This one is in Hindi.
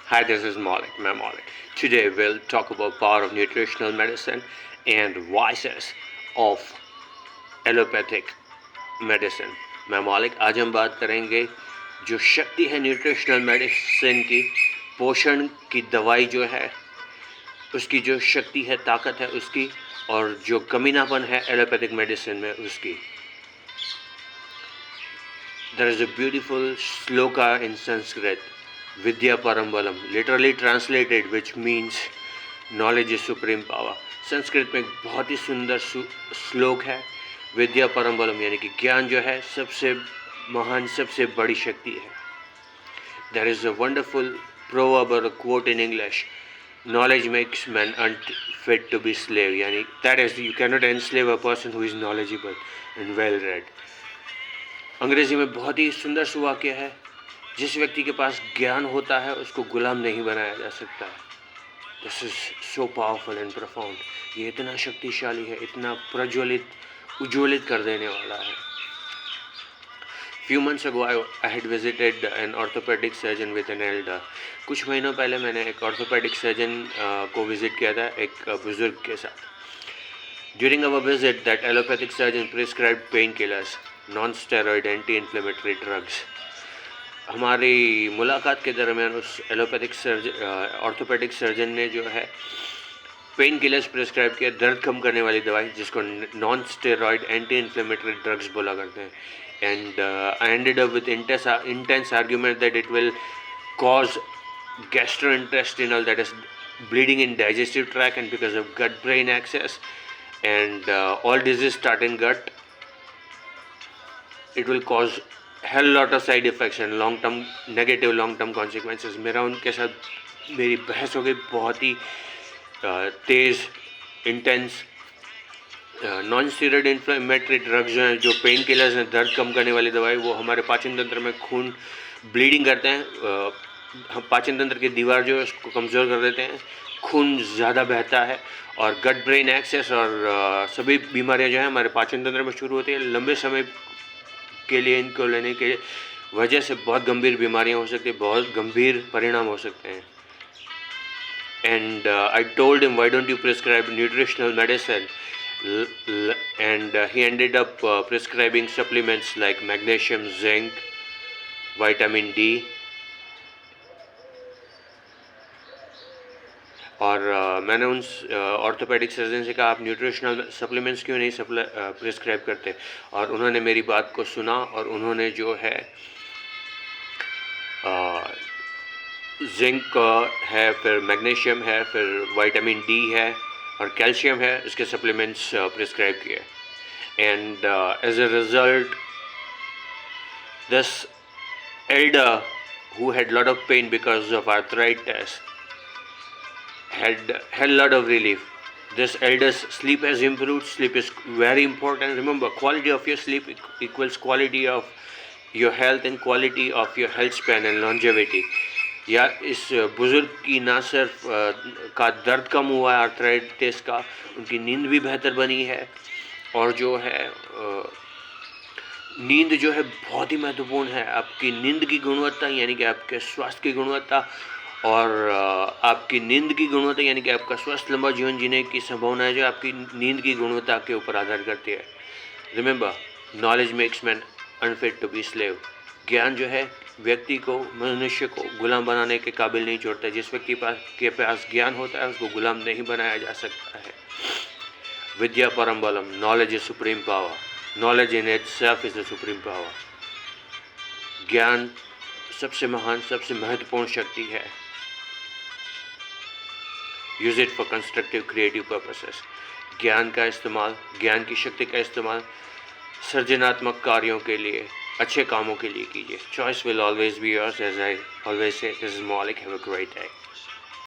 Hi, this is Malik, मैं Malik. Today we'll talk about power of nutritional medicine and vices of allopathic medicine. मैं मालिक, आज हम बात करेंगे जो शक्ति है न्यूट्रिशनल मेडिसिन की, पोषण की दवाई जो है उसकी जो शक्ति है, ताकत है उसकी, और जो कमीनापन है एलोपैथिक मेडिसिन में उसकी. There is a beautiful sloka in Sanskrit, Vidya Parambalam, literally translated, which means knowledge is supreme power. Sanskrit में एक बहुत ही सुंदर श्लोक है, विद्या परमबलम, यानी कि ज्ञान जो है सबसे महान, सबसे बड़ी शक्ति है. There is a wonderful proverb or a quote in English, knowledge makes man unfit to be slave, यानी that is, you cannot enslave a person who is knowledgeable and well read. अंग्रेजी में बहुत ही सुंदर सुवाक्य है, जिस व्यक्ति के पास ज्ञान होता है उसको गुलाम नहीं बनाया जा सकता है. This is so powerful and profound. ये इतना शक्तिशाली है, इतना प्रज्वलित, उज्ज्वलित कर देने वाला है. Few months ago I had visited an orthopaedic surgeon with an elder. कुछ महीनों पहले मैंने एक ऑर्थोपेडिक सर्जन को विजिट किया था एक बुजुर्ग के साथ. During our visit that allopathic surgeon prescribed pain killers, non steroid anti inflammatory drugs. हमारी मुलाकात के दरमियान उस एलोपैथिक ऑर्थोपेडिक सर्जन ने जो है पेन किलर्स प्रिस्क्राइब किया, दर्द कम करने वाली दवाई, जिसको non steroid anti inflammatory drugs बोला करते हैं. And I ended up with intense argument that it will cause gastrointestinal, that is bleeding in digestive tract, and because of gut brain axis, and all diseases start in gut, it will cause hell lot of side effects and long term negative long term consequences. मेरा उनके साथ मेरी बहस हो गई, बहुत ही तेज़, intense. Non steroid inflammatory drugs जो हैं, जो पेन किलर्स हैं, दर्द कम करने वाली दवाई, वो हमारे पाचन तंत्र में खून ब्लीडिंग करते हैं. पाचन तंत्र की दीवार जो है उसको कमज़ोर कर देते हैं, खून ज़्यादा बहता है, और गट ब्रेन एक्सेस और सभी बीमारियां जो हैं हमारे पाचन तंत्र में शुरू होती है. लंबे समय के लिए इनको लेने के वजह से बहुत गंभीर बीमारियां हो सकती है, बहुत गंभीर परिणाम हो सकते हैं. And I told him, why don't you prescribe nutritional medicine, and he ended up prescribing supplements like magnesium, zinc, vitamin D. और मैंने उन ऑर्थोपेडिक सर्जन से कहा, आप न्यूट्रिशनल सप्लीमेंट्स क्यों नहीं प्रिस्क्राइब करते. और उन्होंने मेरी बात को सुना, और उन्होंने जो है जिंक है, फिर मैग्नीशियम है, फिर विटामिन डी है, और कैल्शियम है, इसके सप्लीमेंट्स प्रिस्क्राइब किए. And as a result, this elder who had lot of pain because of arthritis had a lot of relief. This elder's sleep has improved. Sleep is very important. Remember, quality of your sleep equals quality of your health and quality of your health span and longevity. या इस बुज़ुर्ग की ना सिर्फ का दर्द कम हुआ है आर्थराइटिस का, उनकी नींद भी बेहतर बनी है. और जो है नींद जो है बहुत ही महत्वपूर्ण है. आपकी नींद की गुणवत्ता, यानी कि आपके स्वास्थ्य की गुणवत्ता, और आपकी नींद की गुणवत्ता, यानी कि आपका स्वस्थ लंबा जीवन जीने की संभावना है, जो आपकी नींद की गुणवत्ता के ऊपर आधार करती है. Remember, knowledge makes man unfit to be slave. ज्ञान जो है व्यक्ति को, मनुष्य को गुलाम बनाने के काबिल नहीं छोड़ता. जिस व्यक्ति के पास ज्ञान होता है उसको गुलाम नहीं बनाया जा सकता है. विद्या परमबलम, knowledge is supreme power. Knowledge in itself is the supreme power. ज्ञान सबसे महान, सबसे महत्वपूर्ण शक्ति है. Use it for constructive creative purposes. ज्ञान का इस्तेमाल, ज्ञान की शक्ति का इस्तेमाल सृजनात्मक कार्यों के लिए, अच्छे कामों के लिए कीजिए. Choice will always be yours. As I always say, this is Maulik. Have a great day.